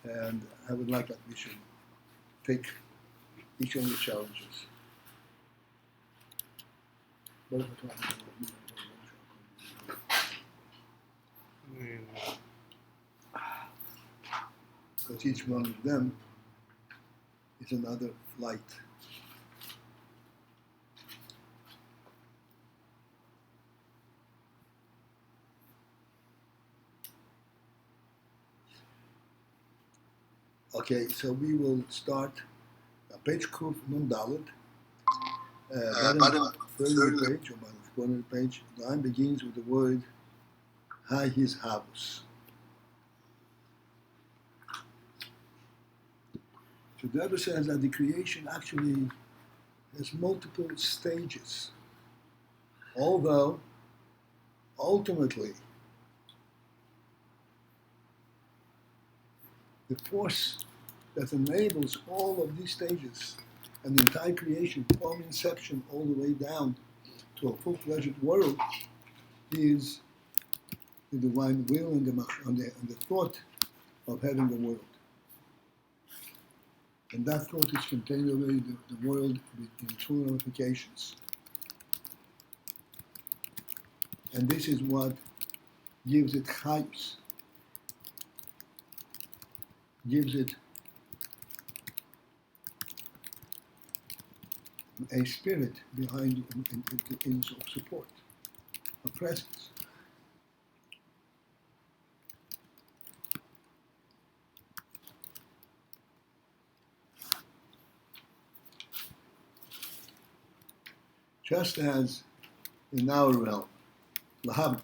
And I would like that we should take each of the challenges. Because each one of them is another light. Okay, so we will start page Kuf Nun Dalet. Bottom third of the page, or bottom corner of the page, the line begins with the word Ha His Havus. So the Rebbe says that the creation actually has multiple stages, although ultimately the force that enables all of these stages and the entire creation from inception all the way down to a full-fledged world is the divine will and the thought of having a world. And that thought is contained already the world in two ramifications. And this is what gives it chayus, gives it a spirit behind in support, a presence. Just as in our realm, REBBE,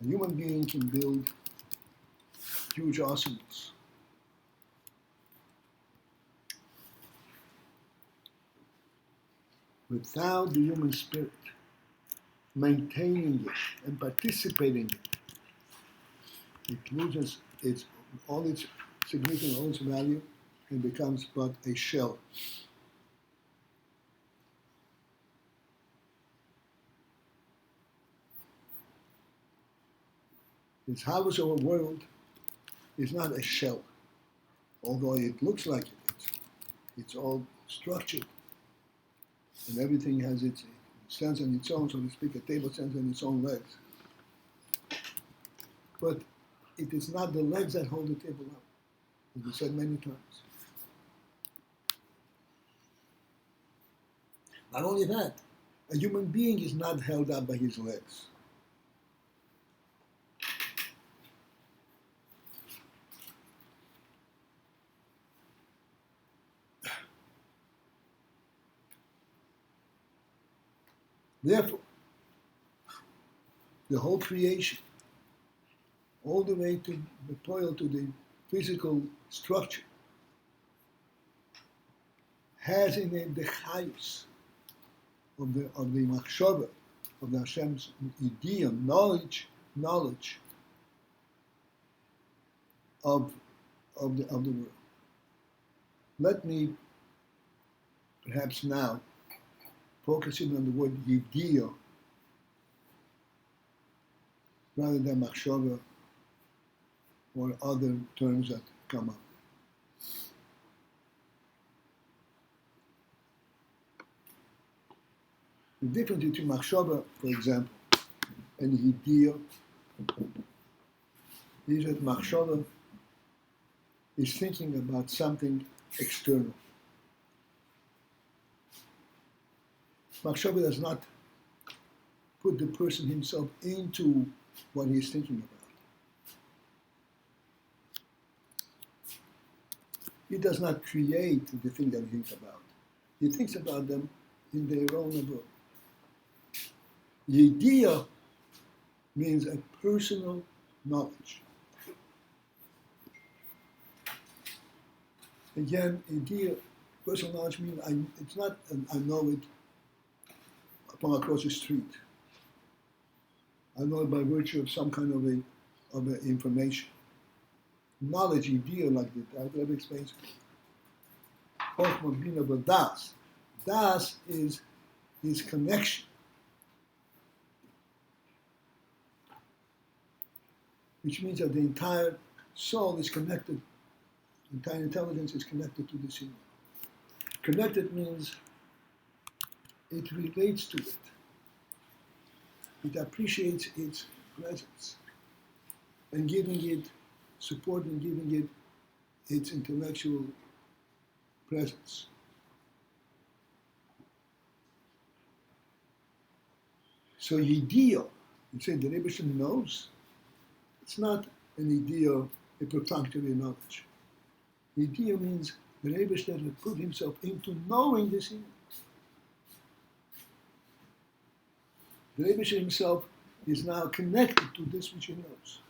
a human being can build huge arsenals. Without the human spirit maintaining it and participating in it, it loses all its significance, all its value, and becomes but a shell. This house of a world is not a shell, although it looks like it is. It's all structured, and everything has its stands on its own, so to speak. A table stands on its own legs, but it is not the legs that hold the table up, as we said many times. Not only that, a human being is not held up by his legs. Therefore, the whole creation, all the way to the toil, to the physical structure, has in it the chayus of the machshava, of the Hashem's idea, knowledge of the world. Let me perhaps now focusing on the word idea rather than machshava or other terms that come up. The difference between machshava, for example, and idea is that machshava is thinking about something external. Machshava does not put the person himself into what he's thinking about. He does not create the thing that he thinks about. He thinks about them in their own abode. The idea means a personal knowledge. Again, idea, personal knowledge means it's not I know it from across the street. I know it by virtue of some kind of a information. Knowledge, idea, like the Rebbe explains, Chochmah, Bina, but Das. Das is his connection. Which means that the entire soul is connected, entire intelligence is connected to this union. Connected means it relates to it. It appreciates its presence and giving it support and giving it its intellectual presence. So ideal, you say the Rebbe knows, it's not an ideal, a perfunctory knowledge. Ideal means the Rebbe has put himself into knowing this image. The Rebbe himself is now connected to this which he knows,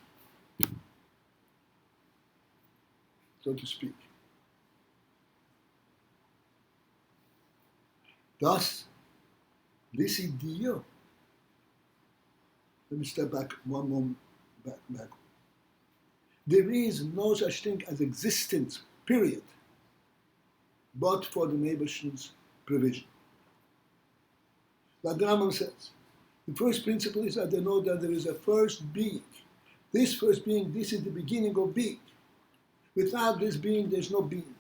so to speak. Thus, this idea, let me step back one moment, back. There is no such thing as existence, period, but for the Nebuchadnezzar's provision. Like the Rambam says, the first principle is that they know that there is a first being. This first being, this is the beginning of being. Without this being, there's no being.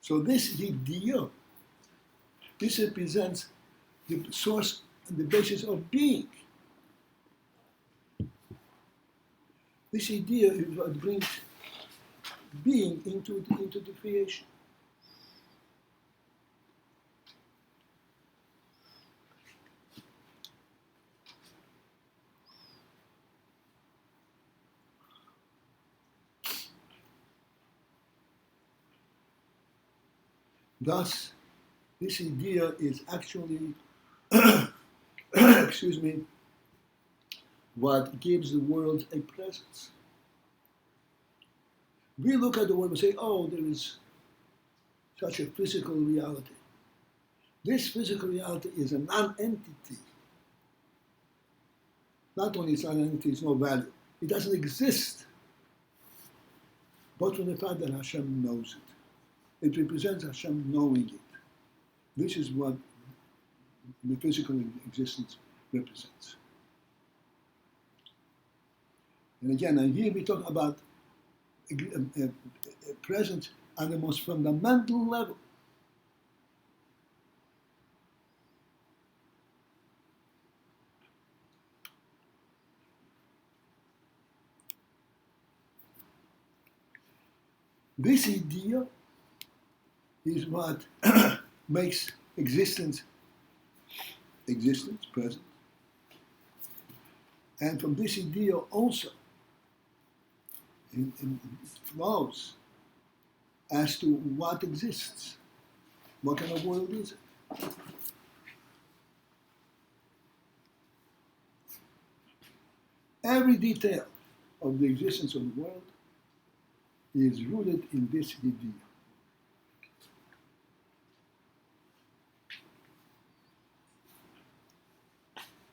So this idea, this represents the source and the basis of being. This idea is what brings being into the creation. Thus, this idea is actually, excuse me, what gives the world a presence. We look at the world and say, oh, there is such a physical reality. This physical reality is a non-entity. Not only it's not an entity, it's no value. It doesn't exist. But from the fact that Hashem knows it. It represents Hashem knowing it. This is what the physical existence represents. And again, here we talk about a presence on the most fundamental level. This idea is what makes existence, present. And from this idea also, it flows as to what exists. What kind of world is it? Every detail of the existence of the world is rooted in this idea.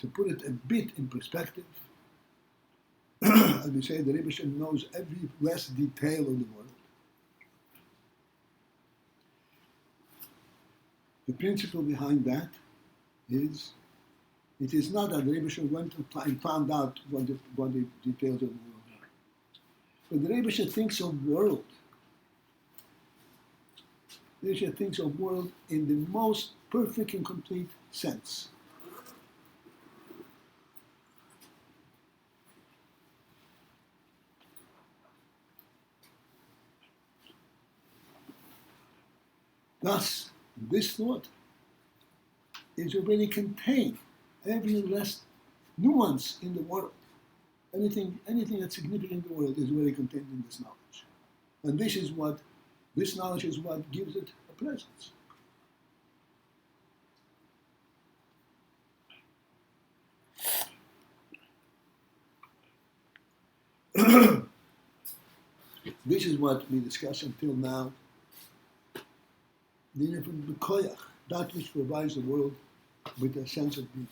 To put it a bit in perspective, as we say, the Rebbe knows every last detail of the world. The principle behind that is, it is not that the Rebbe went and found out what the details of the world are. But the Rebbe thinks of world. The Rebbe thinks of world in the most perfect and complete sense. Thus, this thought is already contained, every last nuance in the world. Anything that's significant in the world is already contained in this knowledge. And this knowledge is what gives it a presence. This is what we discussed until now. The koyach, that which provides the world with a sense of being.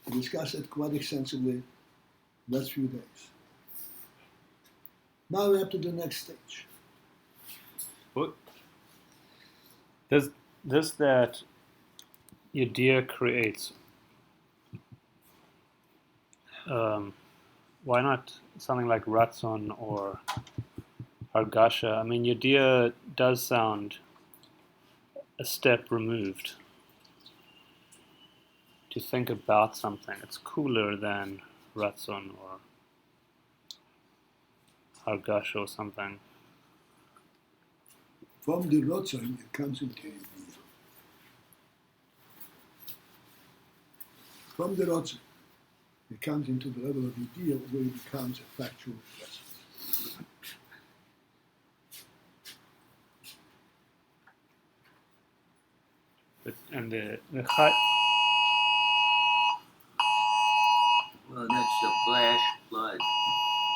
We discussed it quite extensively the last few days. Now we're up to the next stage. What does that your deer creates, why not something like Ratson or Hargasha? I mean, your deer does sound a step removed. To think about something, it's cooler than Ratson or Hargasha or something. From the Rotzon, it comes into the idea. From the Rotzon, it comes into the level of idea where it becomes a factual presence. And the Well, that's the flash flood.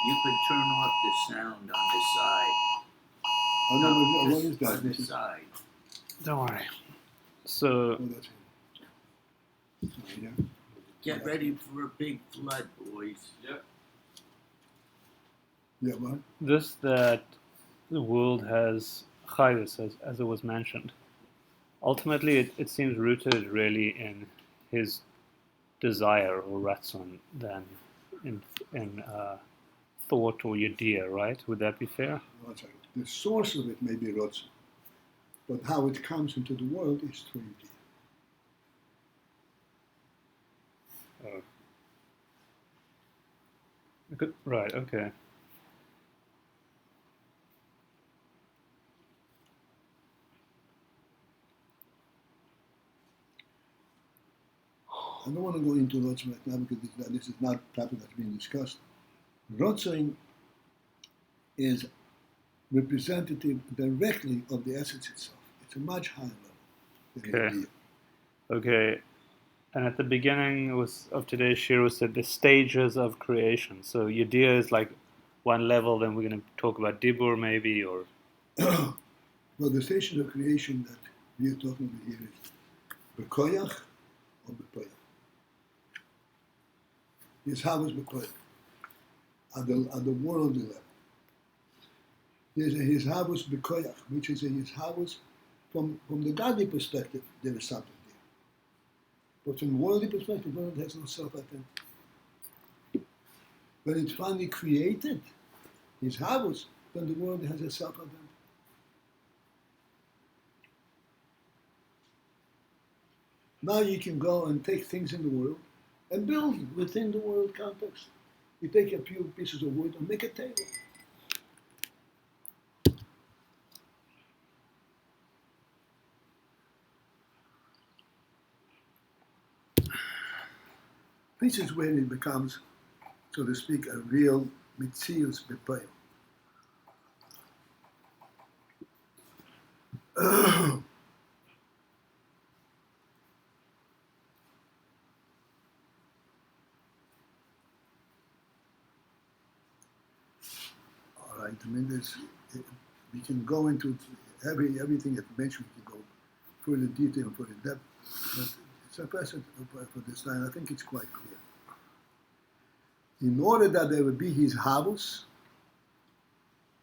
You could turn off the sound on the side. Oh no, what is Just that? on the side. don't worry. So Oh, that's it. Oh, yeah. Get ready for a big flood, boys. Yep. Yeah, what? this that the world has chayus, as it was mentioned. Ultimately, it seems rooted really in his desire or ratzon than in thought or idea, right? Would that be fair? That's right. The source of it may be Rotzon, but how it comes into the world is through idea. Good. Right. Okay. I don't want to go into Rotzon right now because this is not topic that's being discussed. Rotzon is representative directly of the essence itself. It's a much higher level than Okay. idea. Okay. And at the beginning of today's shir was said the stages of creation. So idea is like one level. Then we're going to talk about dibur maybe or Well, the station of creation that we are talking about here is Bekoyach or Bepoyach. His house Bekoyach at the worldly level. There's a his house Bekoyach, which is a his house from the godly perspective, there is something there. But from the worldly perspective, the world has no self-identity. When it's finally created, his house, then the world has a self-identity. Now you can go and take things in the world and build within the world context. You take a few pieces of wood and make a table. This is when it becomes, so to speak, a real mitzius bepoil. All right, I mean, we can go into everything that mentioned. We can go further detail, further depth, but suffice for this time. I think it's quite clear. In order that there would be his house,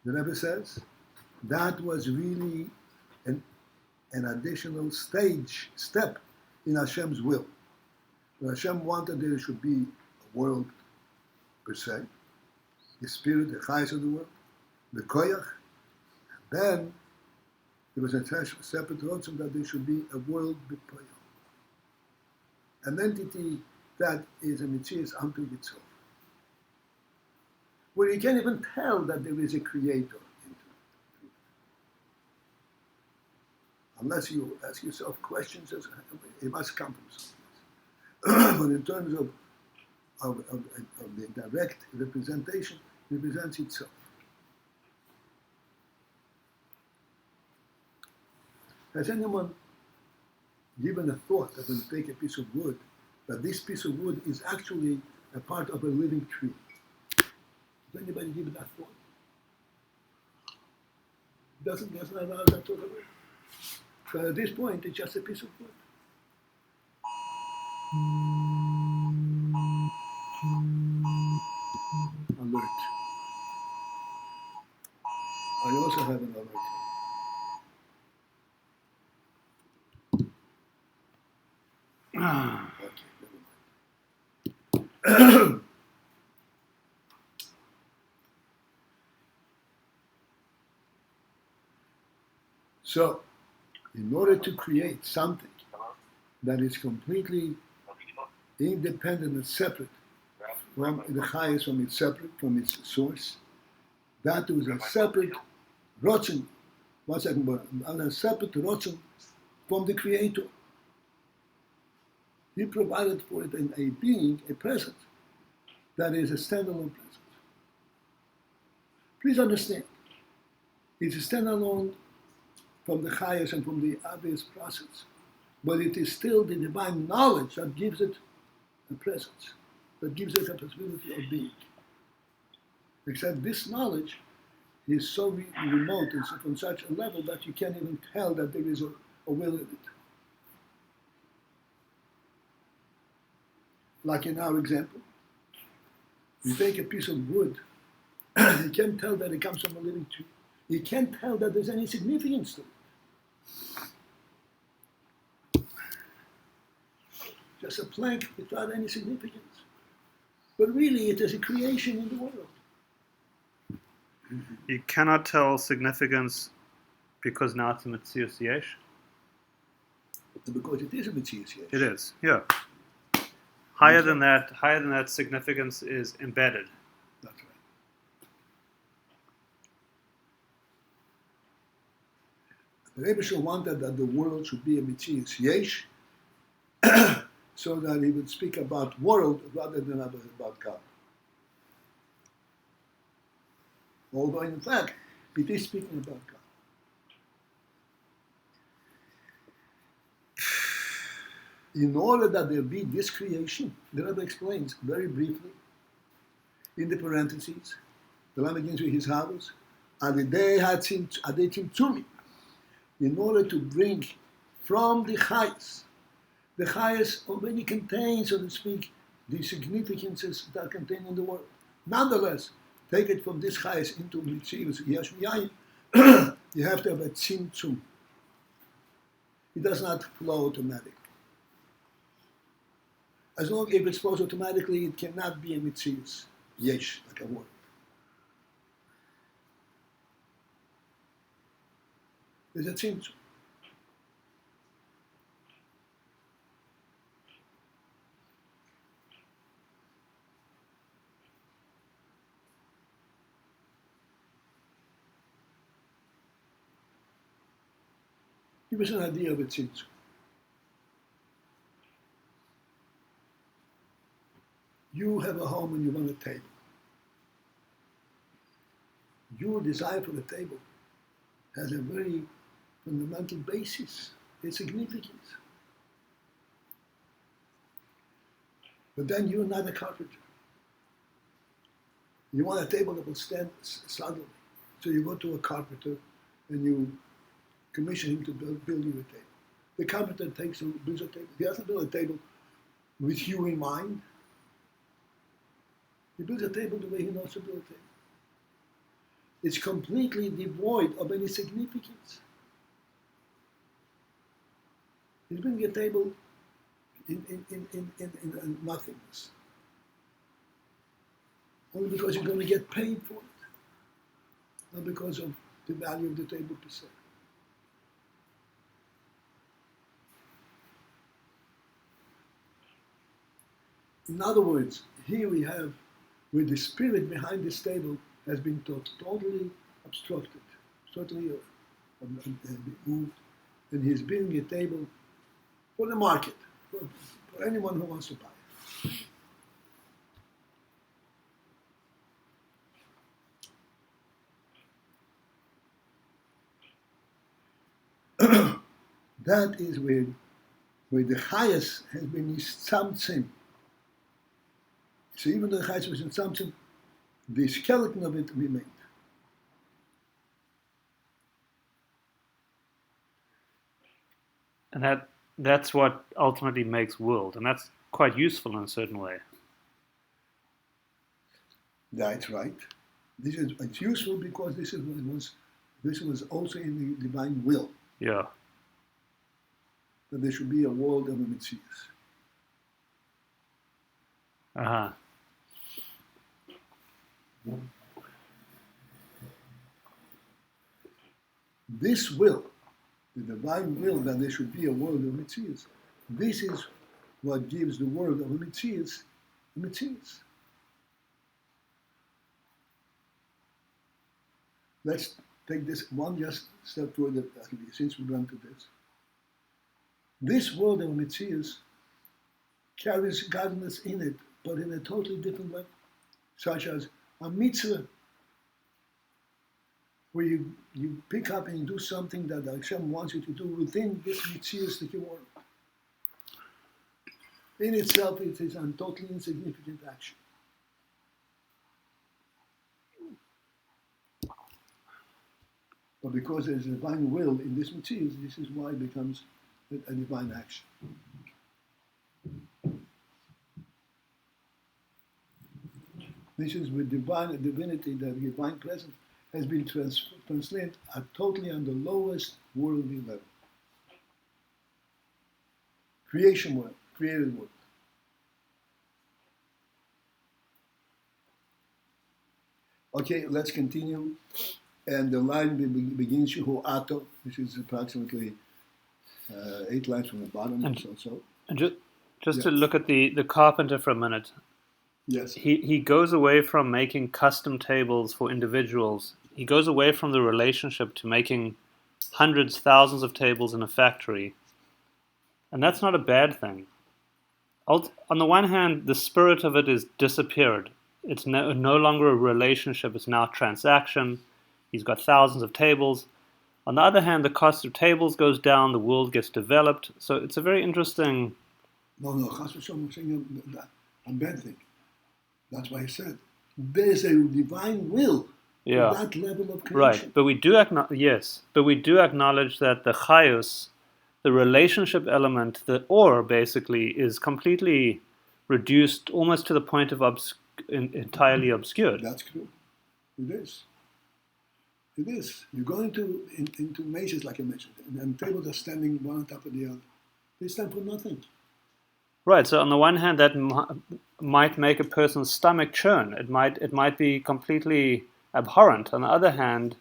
the Rebbe says, that was really an additional step in Hashem's will. So Hashem wanted there should be a world per se, the spirit, the chayes of the world, the koyach. Then there was a separate rotzim that there should be a world b'poyach, an entity that is a mitzias unto itself, where you can't even tell that there is a creator unless you ask yourself questions. It must come from something. But in terms of the direct representation, it represents itself. Has anyone given a thought that when you take a piece of wood, that this piece of wood is actually a part of a living tree? Has anybody given that thought? Doesn't allow that thought away. So at this point, it's just a piece of wood. Alert. I also have an alert. Okay, never mind. So, in order to create something that is completely independent and separate from the highest, from its separate from its source, that was a separate rotzen, a separate rotzen from the Creator. He provided for it a being, a present, that is a standalone present. Please understand, it's a standalone from the highest and from the obvious process, but it is still the divine knowledge that gives it a presence, that gives it a possibility of being. Except this knowledge is so remote and so from such a level that you can't even tell that there is a will in it. Like in our example, you take a piece of wood, you can't tell that it comes from a living tree. You can't tell that there's any significance to it. Just a plank without any significance. But really, it is a creation in the world. You cannot tell significance because now it's a Metzius Yesh. Because it is a Metzius Yesh. It is, yeah. Higher than that, significance is embedded. That's right. The Rebbe wanted that the world should be a Metzius Yesh, so that he would speak about world rather than about God. Although in fact, it is speaking about God. In order that there be this creation, the Rebbe explains very briefly, in the parentheses, the Lamb begins with his house, in order to bring from the highest already contains, so to speak, the significances that are contained in the world. Nonetheless, take it from this highest into Mitzius, Yesh V'Yayin, you have to have a tzimtzum. It does not flow automatically. As long as it flows automatically, it cannot be a Mitzius, Yesh, like a word. There's a tzimtzum. Give us an idea of a tzimtzum. You have a home and you want a table. Your desire for the table has a very fundamental basis, its significance. But then you're not a carpenter. You want a table that will stand solidly. So you go to a carpenter and you commission him to build you a table. The carpenter builds a table. He doesn't build a table with you in mind. He builds a table the way he knows to build a table. It's completely devoid of any significance. He's building a table in nothingness. Only because you're going to get paid for it. Not because of the value of the table per se. In other words, here we have where the spirit behind this table has been totally obstructed, totally moved, and he's building a table for the market, for anyone who wants to buy it. That is where the highest has been something. So even though the highest was in something, the skeleton of it remained. And that's what ultimately makes world, and that's quite useful in a certain way. That's right. It's useful because this was also in the divine will. Yeah. That there should be a world of a Metzius. Uh-huh. This will, the divine will that there should be a world of Metzius, this is what gives the world of a Metzius a Metzius. Let's take this one just step further, since we went to this. This world of Metzius carries godliness in it, but in a totally different way, such as a mitzvah, where you pick up and do something that Hashem wants you to do within this Metzius that you want. In itself, it is a totally insignificant action. But because there is a divine will in this Metzius, this is why it becomes a divine action. This is with divine divinity, the divine presence has been translated totally on the lowest worldly level. Creation world, created world. Okay, let's continue. And the line begins Shehu Ato, which is approximately 8 lines from the bottom And- or so. And just to Yeah. look at the carpenter for a minute, Yes. he goes away from making custom tables for individuals. He goes away from the relationship to making hundreds, thousands of tables in a factory. And that's not a bad thing. On the one hand, the spirit of it is disappeared. It's no longer a relationship, it's now a transaction. He's got thousands of tables. On the other hand, the cost of tables goes down, the world gets developed. So it's a very interesting... No, Chas v'Shalom, I'm saying a bad thing. That's why I said there's a divine will Yeah. for that level of creation. Right, but we do acknowledge that the chayus, the relationship element, the or basically is completely reduced almost to the point of entirely obscured. That's true. It is. It is. You go into mazes, like I mentioned, and tables are standing one on top of the other. They stand for nothing. Right. So on the one hand, that might make a person's stomach churn. It might be completely abhorrent. On the other hand,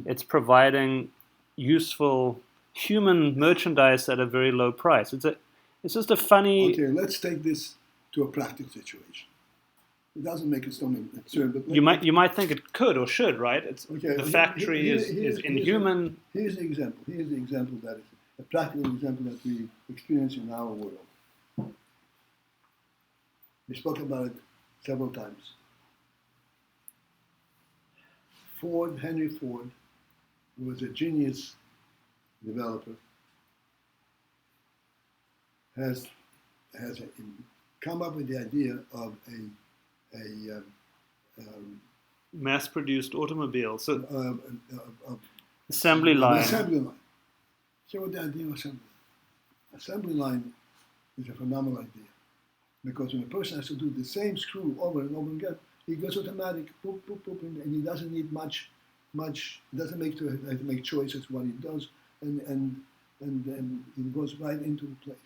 it's providing useful human merchandise at a very low price. It's just a funny. Okay, let's take this to a practical situation. It doesn't make a stomach churn, but You might think it could or should, right? Okay, The factory is inhuman. Here's the example. Here's the example that is a practical example that we experience in our world. We spoke about it several times. Henry Ford, who was a genius developer, has come up with the idea of a Mass-produced automobile, so of assembly an line. assembly line. So what the idea of assembly line? Assembly line is a phenomenal idea. Because when a person has to do the same screw over and over again, he goes automatic, boop, boop, boop, and he doesn't need much, he doesn't have to make choices what he does, and then he goes right into the place.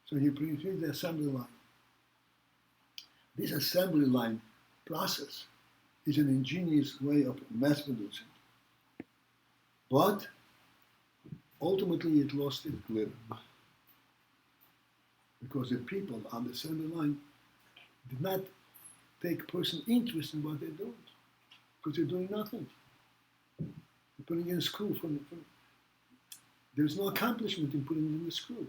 So he brings the assembly line. This assembly line process is an ingenious way of mass producing. But ultimately it lost its glitter. Because the people on the assembly line did not take personal interest in what they're doing. Because they're doing nothing. They're putting in a screw. There's no accomplishment in putting in the screw.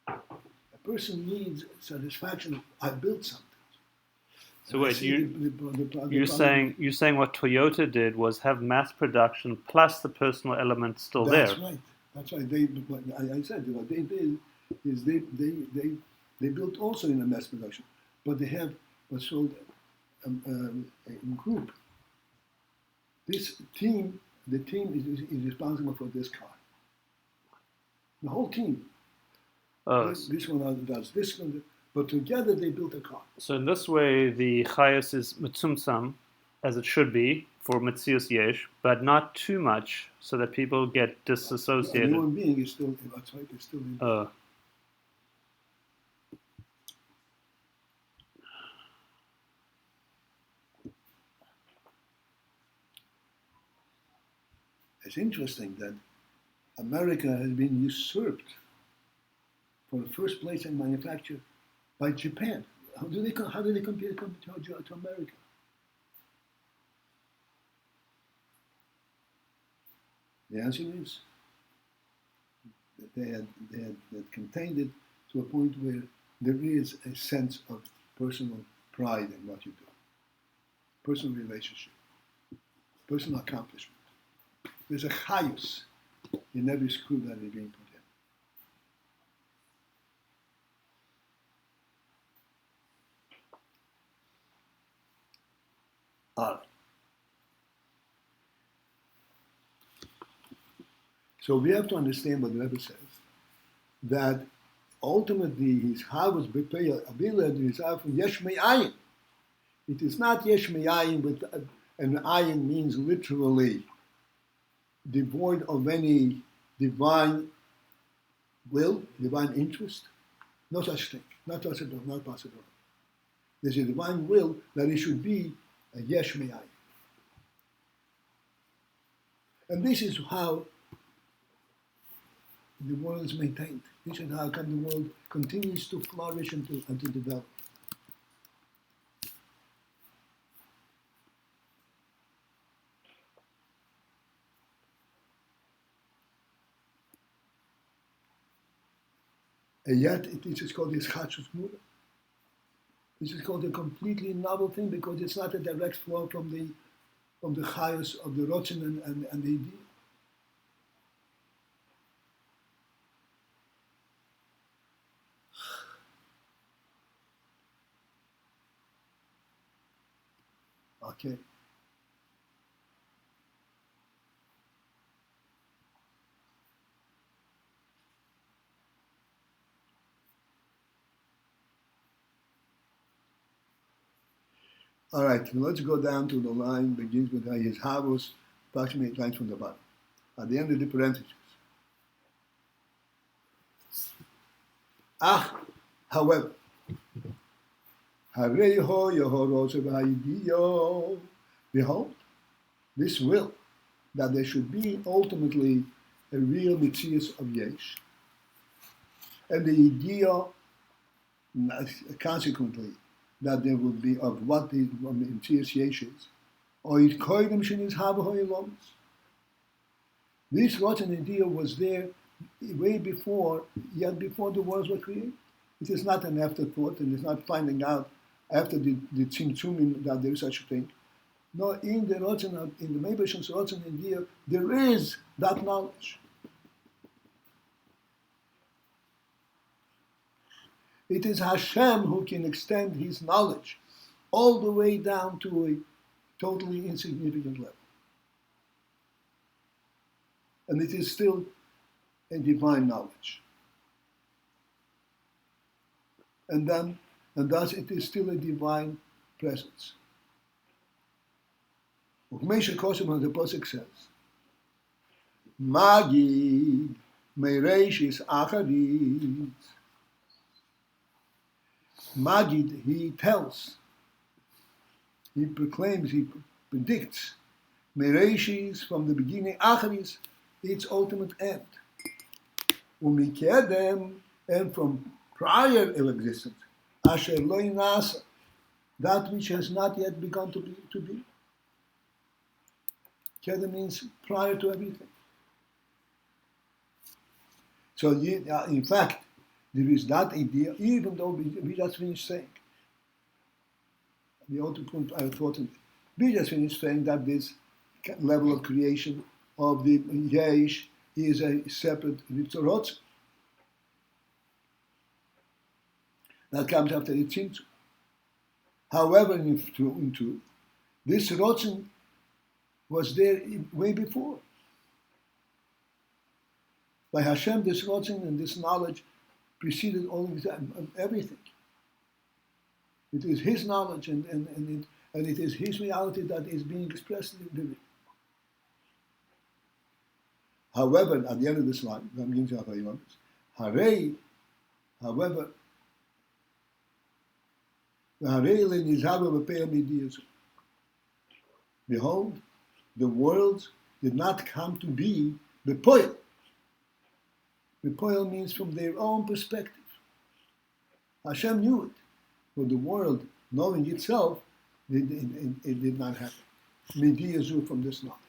A person needs satisfaction. I built something. So wait, you're saying what Toyota did was have mass production plus the personal element still That's there. right. That's right. I said what they did is they built also in a mass production, but they have what's called a group. This team, the team is responsible for this car. The whole team. Oh, This one does this one, but together they built a car. so in this way, the chayas is mitzumtzam, as it should be for mitzias yesh, but not too much, so that people get A disassociated. human being is still. That's right. They're still in. it's interesting that America has been usurped for the first place in manufacture by Japan. How do they compare to America? The answer is that they had contained it to a point where there is a sense of personal pride in what you do, personal relationship, personal accomplishment. There's a chayus in every screw that is being put in. All right. So we have to understand what the Rebbe says, that ultimately his havas b'peyah abilad is from yesh me'ayin. It is not yesh me'ayin, but an ayin means literally devoid of any divine will, divine interest. No such thing. Not possible. There's a divine will that it should be a yesh me'ayin. And this is how the world is maintained. This is how come the world continues to flourish and to develop. And yet it is called Ischachus Mura. This is called a completely novel thing because it's not a direct flow from the chayos of the rotzen and the idea. Okay. All right, let's go down to the line begins with his havos, approximately 8 lines from the bottom. At the end of the parentheses. However, behold, this will, that there should be ultimately a real mitzias of yesh, and the idea, consequently, that there will be of what the mitzias yesh is, or it koydem shenis havahoyalomis. This rotten idea was there way before, yet before the worlds were created. It is not an afterthought, and it's not finding out after the tzimtzumim that there is such a thing. No, in the rotzen, in the Meibeshan's rotzen idea, there is that knowledge. It is Hashem who can extend his knowledge all the way down to a totally insignificant level. And it is still a divine knowledge. And thus it is still a divine presence. Ukmeisha Kosim, the Pasuk says, Magid Meireshis Acharit. Magid, he tells, he proclaims, he predicts, Meireshis, from the beginning, Acharis, its ultimate end. Umikedem, and from prior existence, Asher lo nasa, that which has not yet begun to be. Kedem means prior to everything. So, in fact, there is that idea, even though we just finished saying, we just finished saying that this level of creation of the Yesh is a separate Ritzorot that comes after the Tzimtzum. However, in truth, this Rotzen was there way before. By Hashem, this Rotzen and this knowledge preceded all of everything. It is His knowledge and it is His reality that is being expressed in the. However, at the end of this line, Harei, however, behold, the worlds did not come to be bepoil. Bepoil means from their own perspective. Hashem knew it, but the world, knowing itself, it did not happen. Midiyazu from this knowledge.